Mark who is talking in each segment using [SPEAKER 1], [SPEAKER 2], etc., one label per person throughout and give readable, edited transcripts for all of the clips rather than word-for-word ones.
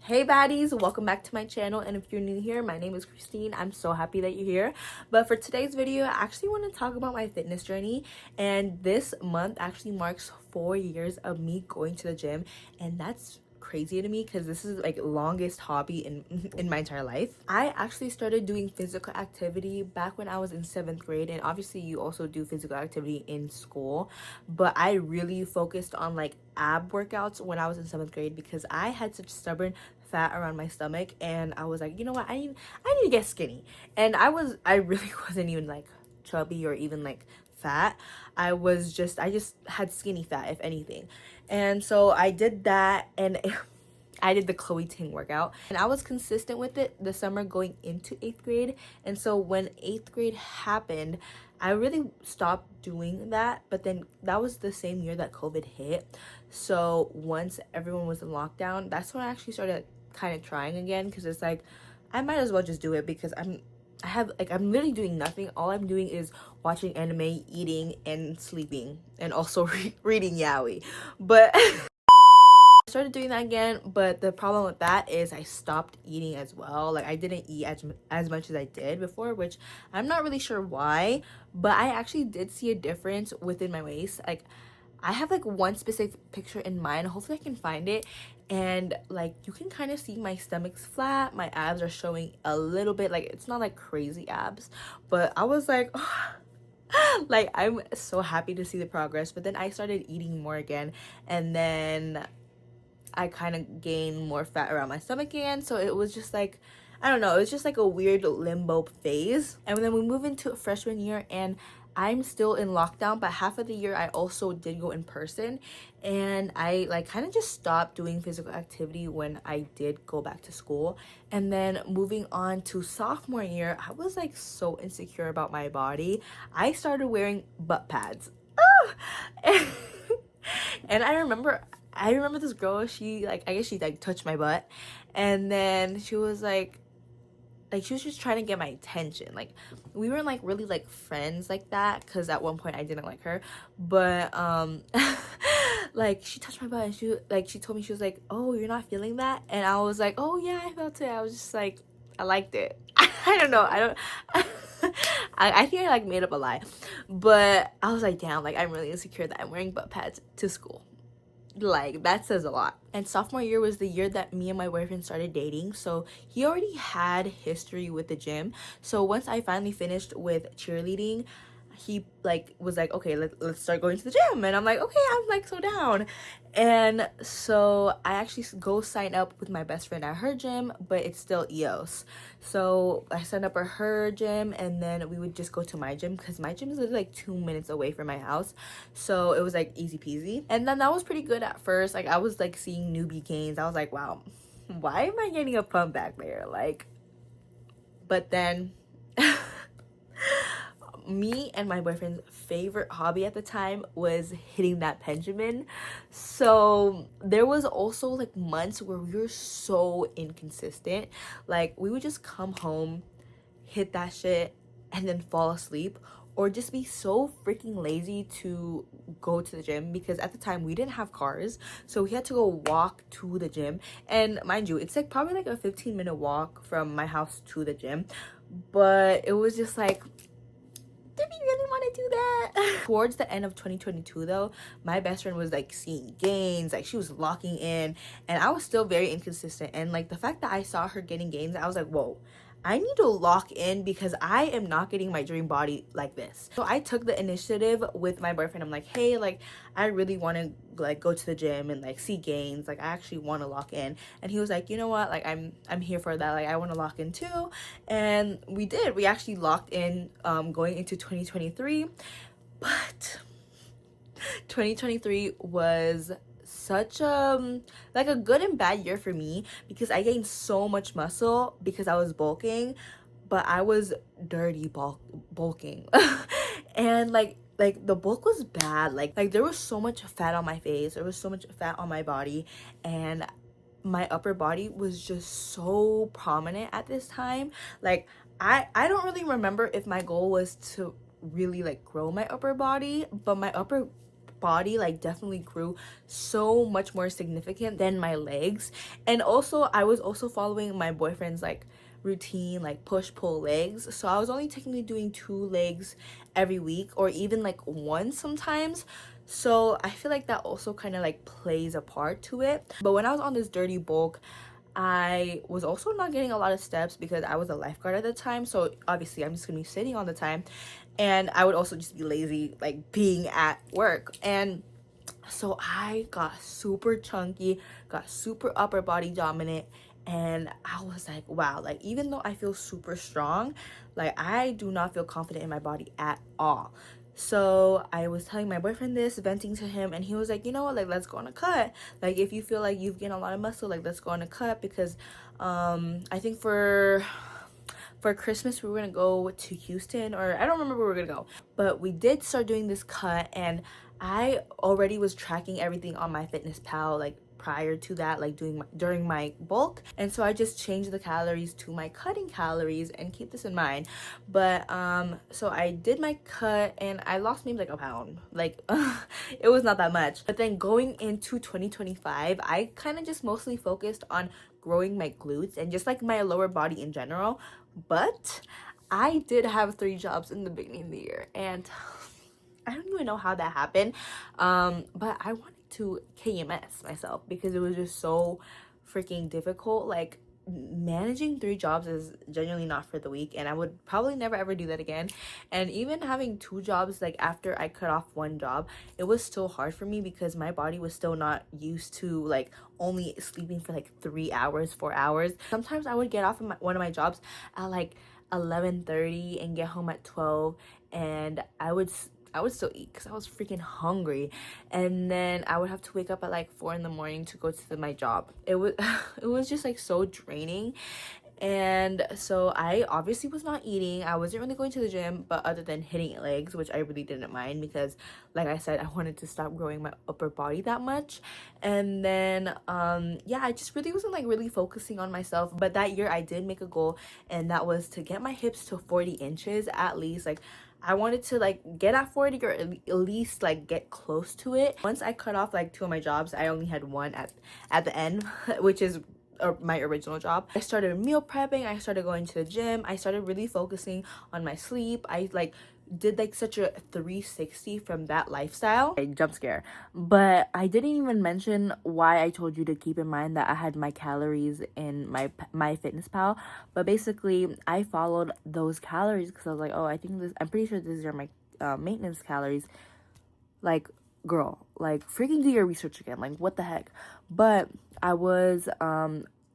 [SPEAKER 1] Hey baddies, welcome back to my channel, and if you're new here, my name is Christine. I'm so happy that you're here. But for today's video, I actually want to talk about my fitness journey, and this month actually marks 4 years of me going to the gym, and that's crazy to me because this is like longest hobby in my entire life. I actually started doing physical activity back when I was in 7th grade, and obviously you also do physical activity in school, but I really focused on like ab workouts when I was in 7th grade because I had such stubborn fat around my stomach, and I was like, you know what, I need to get skinny. And I really wasn't even like chubby or even like fat. I just had skinny fat, if anything. And so I did that, and I did the Chloe Ting workout, and I was consistent with it the summer going into 8th grade. And so when 8th grade happened, I really stopped doing that. But then that was the same year that COVID hit. So once everyone was in lockdown, that's when I actually started kind of trying again, because it's like I might as well just do it because I'm literally doing nothing. All I'm doing is watching anime, eating, and sleeping, and also reading yaoi. But I started doing that again, but the problem with that is I stopped eating as well. Like I didn't eat as much as I did before, which I'm not really sure why, but I actually did see a difference within my waist. Like I have like one specific picture in mind. Hopefully I can find it. And like you can kind of see my stomach's flat. My abs are showing a little bit. Like it's not like crazy abs, but I was like, like I'm so happy to see the progress. But then I started eating more again, and then I kind of gained more fat around my stomach again. So it was just like, I don't know, it was just like a weird limbo phase. And then we move into freshman year, and I'm still in lockdown, but half of the year I also did go in person, and I like kind of just stopped doing physical activity when I did go back to school. And then moving on to sophomore year, I was like so insecure about my body. I started wearing butt pads. And I remember this girl, she like, I guess she like touched my butt, and then she was like she was just trying to get my attention. Like we weren't like really like friends like that, because at one point I didn't like her, but like she touched my butt, and she told me, she was like, oh, you're not feeling that? And I was like, oh yeah, I felt it. I was just like, I liked it. I don't know, I don't I think I like made up a lie, but I was like, damn, like I'm really insecure that I'm wearing butt pads to school. Like that says a lot. And sophomore year was the year that me and my boyfriend started dating, so he already had history with the gym. So once I finally finished with cheerleading, he like was like, okay, let's start going to the gym. And I'm like, okay, I'm like so down. And so I actually go sign up with my best friend at her gym, but it's still EOS. So I signed up at her gym, and then we would just go to my gym, because my gym is literally like 2 minutes away from my house. So it was like easy peasy. And then that was pretty good at first. Like I was like seeing newbie gains. I was like, wow, why am I getting a pump back there? Like, but then me and my boyfriend's favorite hobby at the time was hitting that Benjamin. So there was also like months where we were so inconsistent. Like we would just come home, hit that shit, and then fall asleep, or just be so freaking lazy to go to the gym, because at the time we didn't have cars, so we had to go walk to the gym. And mind you, it's like probably like a 15-minute walk from my house to the gym, but it was just like, do we really want to do that? Towards the end of 2022 though, my best friend was like seeing gains, like she was locking in, and I was still very inconsistent. And like the fact that I saw her getting gains, I was like, whoa, I need to lock in, because I am not getting my dream body like this. So I took the initiative with my boyfriend. I'm like, hey, like I really want to like go to the gym and like see gains. Like I actually want to lock in. And he was like, you know what, like I'm here for that. Like I want to lock in too. And we did. We actually locked in going into 2023. But 2023 was such like a good and bad year for me, because I gained so much muscle because I was bulking, but I was dirty bulking. And like the bulk was bad. Like there was so much fat on my face, there was so much fat on my body, and my upper body was just so prominent at this time. Like I don't really remember if my goal was to really like grow my upper body, but my upper body like definitely grew so much more significant than my legs. And also I was also following my boyfriend's like routine, like push pull legs, so I was only technically doing 2 legs every week, or even like one sometimes. So I feel like that also kind of like plays a part to it. But when I was on this dirty bulk, I was also not getting a lot of steps because I was a lifeguard at the time, so obviously I'm just gonna be sitting all the time, and I would also just be lazy like being at work. And so I got super chunky, got super upper body dominant, and I was like, wow, like even though I feel super strong, like I do not feel confident in my body at all. So I was telling my boyfriend this, venting to him, and he was like, you know what, like let's go on a cut. Like if you feel like you've gained a lot of muscle, like let's go on a cut, because I think for Christmas we were gonna go to Houston, or I don't remember where we were gonna go, but we did start doing this cut. And I already was tracking everything on my fitness pal like prior to that, like during my bulk, and so I just changed the calories to my cutting calories, and keep this in mind. But so I did my cut and I lost maybe like a pound, like it was not that much. But then going into 2025, I kind of just mostly focused on growing my glutes and just like my lower body in general. But I did have 3 jobs in the beginning of the year, and I don't even know how that happened. But I wanted to KMS myself because it was just so freaking difficult. Like managing 3 jobs is genuinely not for the weak, and I would probably never ever do that again. And even having 2 jobs, like after I cut off 1 job, it was still hard for me because my body was still not used to like only sleeping for like 3 hours, 4 hours. Sometimes I would get off of one of my jobs at like 11:30 and get home at 12, and I would still eat because I was freaking hungry, and then I would have to wake up at like 4 in the morning to go to my job. It was it was just like so draining. And so I obviously was not eating. I wasn't really going to the gym, but other than hitting legs, which I really didn't mind because like I said, I wanted to stop growing my upper body that much. And then yeah, I just really wasn't like really focusing on myself. But that year I did make a goal, and that was to get my hips to 40 inches at least. Like I wanted to like get at 40, or at least like get close to it. Once I cut off like 2 of my jobs, I only had one at the end, which is my original job. I started meal prepping, I started going to the gym, I started really focusing on my sleep. I like did like such a 360 from that lifestyle. A jump scare. But I didn't even mention why I told you to keep in mind that I had my calories in my fitness pal. But basically I followed those calories because I was like, oh, I'm pretty sure these are my maintenance calories. Like, girl, like freaking do your research again, like what the heck. But I was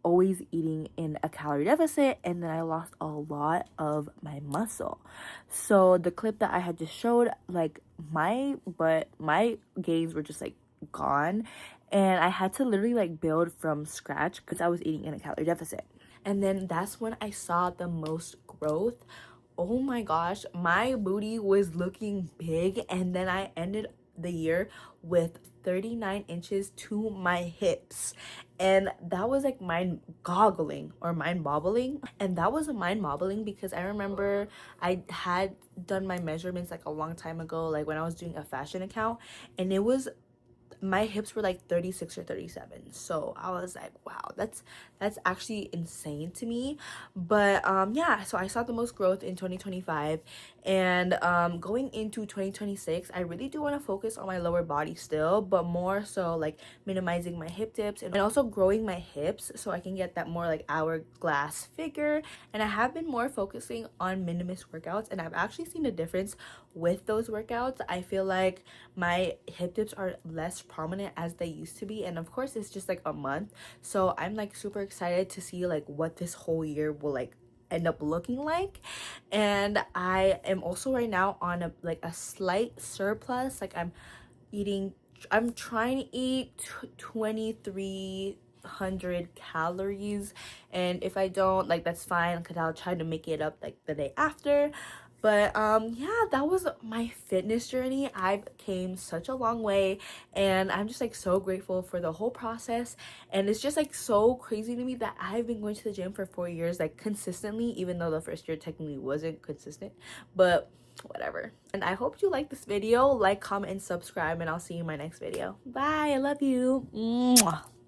[SPEAKER 1] always eating in a calorie deficit, and then I lost a lot of my muscle. So the clip that I had just showed, like my gains were just like gone, and I had to literally like build from scratch because I was eating in a calorie deficit. And then that's when I saw the most growth. Oh my gosh, my booty was looking big, and then I ended the year with 39 inches to my hips, and that was like mind boggling. And that was a mind boggling because I remember I had done my measurements like a long time ago, like when I was doing a fashion account, and it was my hips were like 36 or 37. So I was like, wow, that's actually insane to me. But yeah, so I saw the most growth in 2025. And going into 2026, I really do want to focus on my lower body still, but more so like minimizing my hip dips and also growing my hips so I can get that more like hourglass figure. And I have been more focusing on minimalist workouts, and I've actually seen a difference with those workouts. I feel like my hip dips are less prominent as they used to be, and of course it's just like a month, so I'm like super excited to see like what this whole year will like end up looking like. And I am also right now on a slight surplus. Like I'm trying to eat 2,300 calories, and if I don't, like that's fine because I'll try to make it up like the day after. But yeah, that was my fitness journey. I've came such a long way, and I'm just like so grateful for the whole process. And it's just like so crazy to me that I've been going to the gym for 4 years like consistently, even though the first year technically wasn't consistent. But whatever. And I hope you like this video. Like, comment, and subscribe, and I'll see you in my next video. Bye. I love you. Mwah.